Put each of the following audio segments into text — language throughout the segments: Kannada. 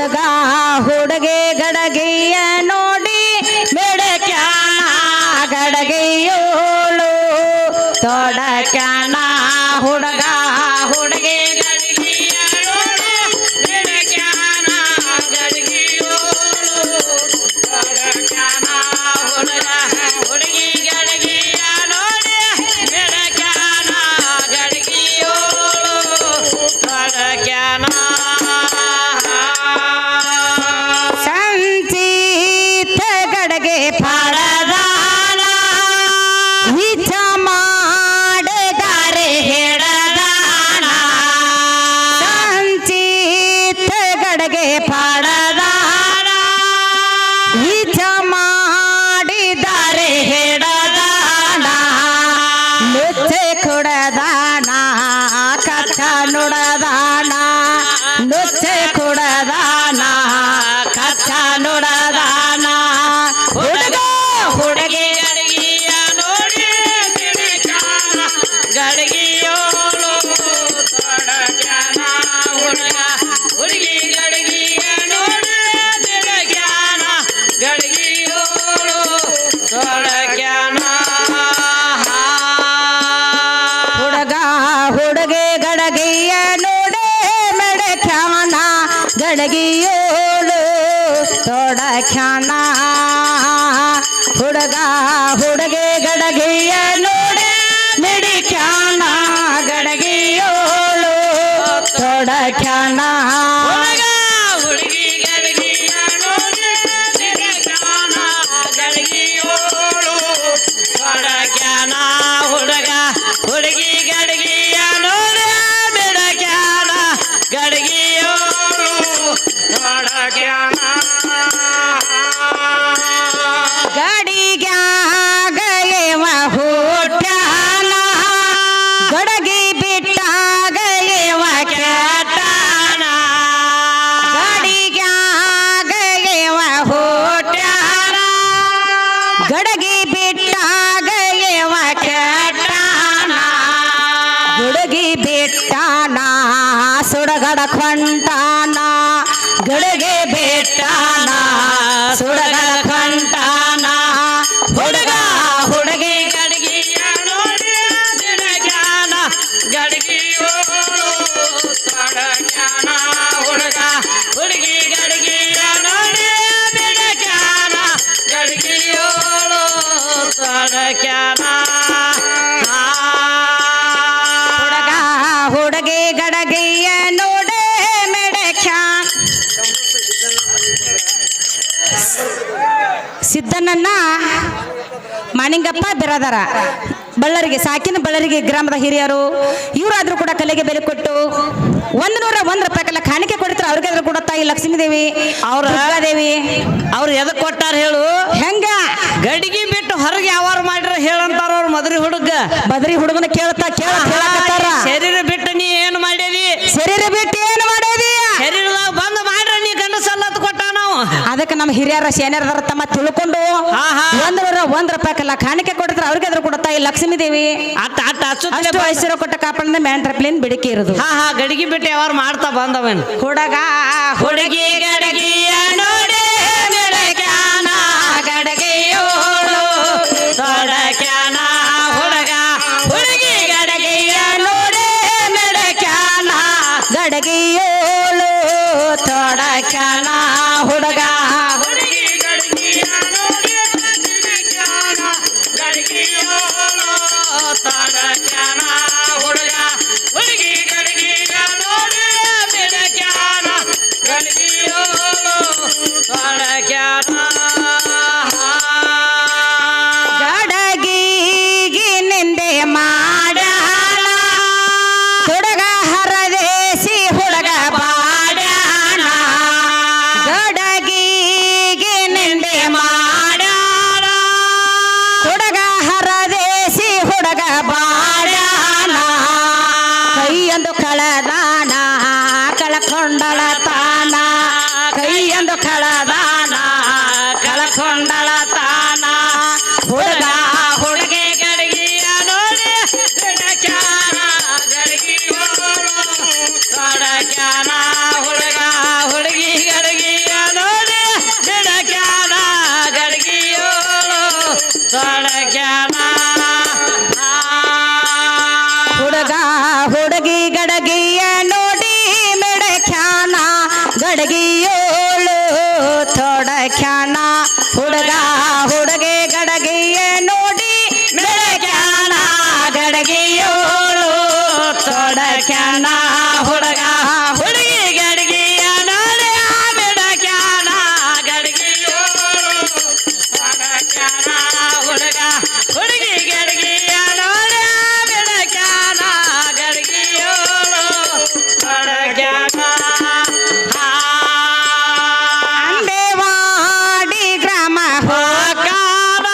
ಹುಡುಗ ಹುಡುಗಿ ಗಡಗಿಯ ನೋಡಿ ಮೆಡಕ್ಯಾನ ಗಡಗಿಯೋಳು ತೊಡಕ್ಯಾನ ಹುಡುಗ ಹುಡುಗಿ ಗಡಗಿಯ ನೋಡಿ ಮೆಡಕ್ಯಾನ ಗಡಗಿಯೋಳು ತೊಡಕ್ಯಾನ ಹುಡುಗ ಹುಡುಗಿ ಗಡಗಿಯ ನೋಡಿ ಮೆಡಕ್ಯಾನ ಗಡಗಿಯೋಳು ತೊಡಕ್ಯಾನ ಸಂಚಿತ ಗಡಗೆ ಪಾಡದಾನ ವಿಚ ಮಾಡದಾರೆ ಹೇಳದಾನ ಸಂಚಿತ ಗಡಗೆ ಪಾಡದಾನ ವಿಚ ಮಾಡಿದ್ದಾರೆ ಹೇಳದಾನ ನುಚ್ಚೆ ಕುಡದಾನ ಕಚ್ಚ ನುಡದಾನ ನುಚ್ಚೆ ಕುಡದಾನ ಕಚ್ಚ ನುಡದಾನ ಹುಡುಗ ಹುಡುಗಿ ಗಡಗಿಯ ನೋಡಿ ಗಡಗಿಯೋಳು ತೊಡಕ್ಯಾನ ಹುಡುಗ ಹುಡುಗಿ ಗಡಗಿಯ ನೋಡಿ ಗಡಗಿಯೋಳು ತೊಡಕ್ಯಾನ ಹುಡುಗ ಹುಡುಗಿ ಗಡಗಿಯ ನೋಡಿ ಮೆಡಕ್ಯಾನ ಗಡಗಿಯೋಳು ತೊಡಕ್ಯಾನ ಹುಡುಗ ಹುಡುಗಿ ಗಡಗಿಯ ನೋಡಿ ಮಿಡಿಕ್ಯಾನ ಗಡಗಿಯೋಳು ತೊಡಕ್ಯಾನ ಹುಡುಗ ಹುಡುಗಿ ಗಡಗಿಯ ನೋಡಿ ಮಿಡಿಕ್ಯಾನ ಗಡಗಿಯೋಳು ತೊಡಕ್ಯಾನ ಹುಡುಗ ಹುಡುಗಿ ಗಡಗಿಯ ನೋಡಿ ಮಿಡಕ್ಯಾನ ಗಡಗಿಯೋಳು ತೊಡಕ್ಯಾನ ಗಡಿಗ್ಯಾಗ ಏವ ಹುಟ್ಟ್ಯಾನ ಗಡಗಿ ಬಿಟ್ಟಾಗ ಏವ ಕೆಟ್ಟಾನ ಗಡಿಗ್ಯಾಗ ಏವ ಹುಟ್ಟ್ಯಾನ ಗಡಗಿ ಬಿಟ್ಟಾಗ ಏವ ಕೆಟ್ಟಾನ ಗುಡುಗಿ ಬಿಟ್ಟಾನ ಸುಡಗಡ ಕೊಂಟಾನ ಗಡಗೆ ಬಿಟ್ಟಾನ ಸುಡಗಡ ಕೊಂಟಾನ ಹುಡುಗ ಹುಡುಗಿ ಗಡಗಿಯ ನೋಡಿ ಗಿಡಗ್ಯಾನ ಗಡಗಿಯೋಳು ತೊಡಕ್ಯಾನ ಹುಡುಗ ಹುಡುಗಿ ಗಡಗಿಯ ನೋಡಿ ಗಿಡಗ್ಯಾನ ಗಡಗಿಯೋಳು ತೊಡಕ್ಯಾನ ಹುಡುಗ ಹುಡುಗಿ ಗಡಗಿಯ ನೋಡಿ ಮೆಡಕ್ಯಾನ ಸಿದ್ದನನ್ನ ಮಾಣಿಂಗಪ್ಪ ಬಿರಾದಾರ ಬಳ್ಳಾರಿಗೆ ಸಾಕಿನ ಬಳ್ಳಾರಿಗೆ ಗ್ರಾಮದ ಹಿರಿಯರು ಇವರಾದ್ರೂ ಕೂಡ ಕಲೆಗೆ ಬೆಲೆ ಕೊಟ್ಟು 101 ರೂಪಾಯಿ ಕಾಣಿಕೆ ಕೊಡ್ತಾರೆ. ಅವ್ರಿಗೆ ಆದ್ರೂ ಕೂಡ ತಾಯಿ ಲಕ್ಷ್ಮೀದೇವಿ ಅವ್ರ ದೇವಿ ಅವ್ರು ಎದಕ್ ಕೊಟ್ಟಾರ ಹೇಳು ಹೆಂಗ ಗಡಿಗೆ ಬಿಟ್ಟು ಹೊರಗೆ ಯಾವಾರು ಮಾಡ್ರ ಹೇಳಂತಾರ ಅವ್ರ ಮದ್ರಿ ಹುಡುಗನ ಕೇಳ್ತಾ ಕೇಳತ್ತಾರ ಶರೀರ ಬಿಟ್ಟು ನೀ ಏನು ಮಾಡ್ಯದಿ ಶರೀರ ಬಿಟ್ಟು ಏನು ಮಾಡ್ಯದಿ ಶರೀರದಾಗ ಬಂದ್ ಮಾಡ್ರ ನೀ ಗಂಡಸಲ್ಲತ್ ಕೊಟ್ಟ ನಾವು ಅದಕ್ಕೆ ನಮ್ಮ ಹಿರಿಯರ ಸೇನೆಯರ ತಮ್ಮ ತಿಳ್ಕೊಂಡು 101 ರೂಪಾಯಿ ಕಾಣಿಕೆ ಕೊಡ್ತಾರೆ. ಅವ್ರಿಗೆ ಆದ್ರೂ ಕೂಡ ತಾಯಿ ಲಕ್ಷ್ಮೀದೇವಿ ಅಷ್ಟು ವಯಸ್ಸಿರೋ ಕೊಟ್ಟ ಕಾಪಾಡ ಮ್ಯಾಂಟ್ರಪ್ಲೇನ್ ಬಿಡಿಕೆ ಇರೋದು. ಗಡಿಗೆ ಬಿಟ್ಟು ಯಾವಾರು ಮಾಡ್ತಾ ಬಂದವನ್ ಹುಡುಗ ಹುಡುಗಿ ಗಡಗಿಯ ನೋಡಿ ಮೆಡಕ್ಯಾನ ಗಡಗಿಯೋಳು ತೊಡಕ್ಯಾನ ಹುಡುಗ ಹುಡುಗಿ ಗಡಗಿಯ ನೋಡಿ ಮೆಡಕ್ಯಾನ ಗಡಗಿಯೋಳು ತೊಡಕ್ಯಾನ ಹುಡುಗ ಹುಡುಗಿ ಗಡಗಿಯ ನೋಡಿ ಮೆಡಕ್ಯಾನ ಗಡಗಿಯೋಳು ತೊಡಕ್ಯಾನ ಹುಡುಗ ಹುಡುಗಿ ಗಡಗಿಯ ನೋಡಿ ಮೆಡಕ್ಯಾನ ಗಡಗಿಯೋಳು ತೊಡಕ್ಯಾನ ಗಡಗಿಗೆ ನಿಂದೆ ಮಾಡ್ಯಾನ ಹುಡುಗ ಹರದೇಸಿ ಹುಡುಗ ಬಾಡ್ಯಾನ ಗಡಗಿಗೆ ನಿಂದೆ ಮಾಡ್ಯಾನ ಹುಡುಗ ಹರದೇಸಿ ಹುಡುಗ ಬಾಡ್ಯಾನ ಕೈಯೊಂದು ಕಳದಾನ ಕಳಕೊಂಡಳ ತಾನ ಕೈಯೊಂದು ಕಳದಾನ ಕಳಕೊಂಡಳ ತಾನ ಹುಡುಗ ಹುಡುಗಿ ಗಡಗಿಯ ನೋಡಿ ಗಿಡಕ್ಯಾನ ಗಡಗಿಯೋಳು ತೊಡಕ್ಯಾನ ಹುಡುಗ ಹುಡುಗಿ ಗಡಗಿ ಗಡಗಿಯೋಳು ತೊಡಕ್ಯಾನ ಹುಡುಗ ಹುಡುಗಿ ಗಡಗಿಯ ನೋಡಿ ಬೆಳಕ್ಯಾನ ಗಡಗಿಯೋಳು ತೊಡಕ್ಯಾನ ಹುಡುಗ ಹುಡುಗಿ ಗಡಗಿಯ ನೋಡಿ ಬೆಳಕ್ಯಾನ ಗಡಗಿಯೋಳು ತೊಡಕ್ಯಾನ ಹುಡುಗ ಹುಡುಗಿ ಗಡಗಿಯ ನೋಡಿ ಬೆಳಕ್ಯಾನ ಗಡಗಿಯೋಳು ತೊಡಕ್ಯಾನ ಅಂದೇವಾಡಿ ಗ್ರಾಮ ಹೋಗಾವ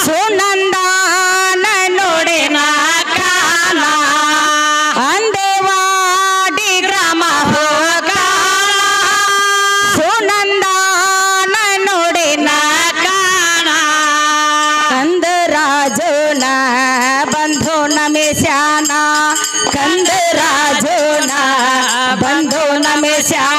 ಸುನಂದಾನ ನೋಡಿ ನಾಕಾನ ಅಂದೇವಾಡಿ ಗ್ರಾಮ ಹೋಗಾವ ಸುನಂದಾನ ನೋಡಿ ನಾಕಾನ ಕಂದರಾಜನ ಬಂಧು ನಮಿಸ್ಯಾನ ಕಂದರಾಜನ ಬಂಧು ನಮಿಸ್ಯಾನ